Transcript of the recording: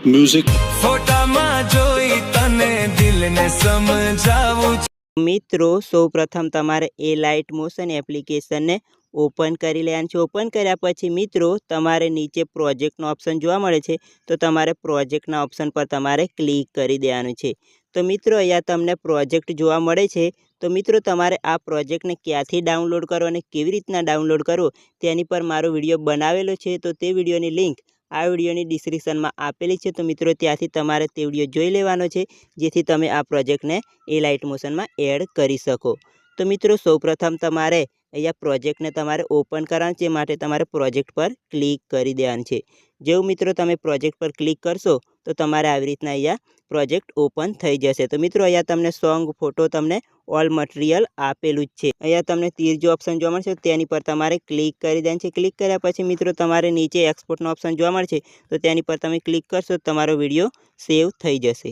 Music ફોટામાં જોઈ તને દિલને સમજાવું મિત્રો સૌપ્રથમ તમારે એ લાઇટ મોશન એપ્લિકેશનને ઓપન કરી લેવાનું છે। ઓપન કર્યા પછી મિત્રો તમારે નીચે પ્રોજેક્ટનો ઓપ્શન જોવા મળે છે, તો તમારે પ્રોજેક્ટના ઓપ્શન પર તમારે ક્લિક કરી દેવાનું છે। તો મિત્રો અહીંયા તમને પ્રોજેક્ટ જોવા મળે છે। તો મિત્રો તમારે આ પ્રોજેક્ટને ક્યાંથી ડાઉનલોડ કરો અને કેવી રીતના ડાઉનલોડ કરવો તેની પર મારો વિડીયો બનાવેલો છે। તો તે વિડીયોની લિંક આ વિડીયોની ડિસ્ક્રિપ્શનમાં આપેલી છે। તો મિત્રો ત્યાંથી તમારે તે વિડીયો જોઈ લેવાનો છે, જેથી તમે આ પ્રોજેક્ટને એ લાઇટ મોશનમાં એડ કરી શકો। તો મિત્રો સૌપ્રથમ તમારે અહીંયા પ્રોજેક્ટને તમારે ઓપન કરવાનું છે, માટે તમારે પ્રોજેક્ટ પર ક્લિક કરી દેવાનું છે। જેવું મિત્રો તમે પ્રોજેક્ટ પર ક્લિક કરશો તો તમારે આવી રીતના અહીંયા પ્રોજેક્ટ ઓપન થઈ જશે। તો મિત્રો અહીંયા તમને સોંગ ફોટો તમને ઓલ મટીરિયલ આપેલું જ છે। અહીંયા તમને ત્રીજો ઓપ્શન જોવા મળશે, તેની પર તમારે ક્લિક કરી દેવાનું છે। ક્લિક કર્યા પછી મિત્રો તમારે નીચે એક્સપોર્ટનો ઓપ્શન જોવા મળશે, તો તેની પર તમે ક્લિક કરશો તો તમારો વિડીયો સેવ થઈ જશે।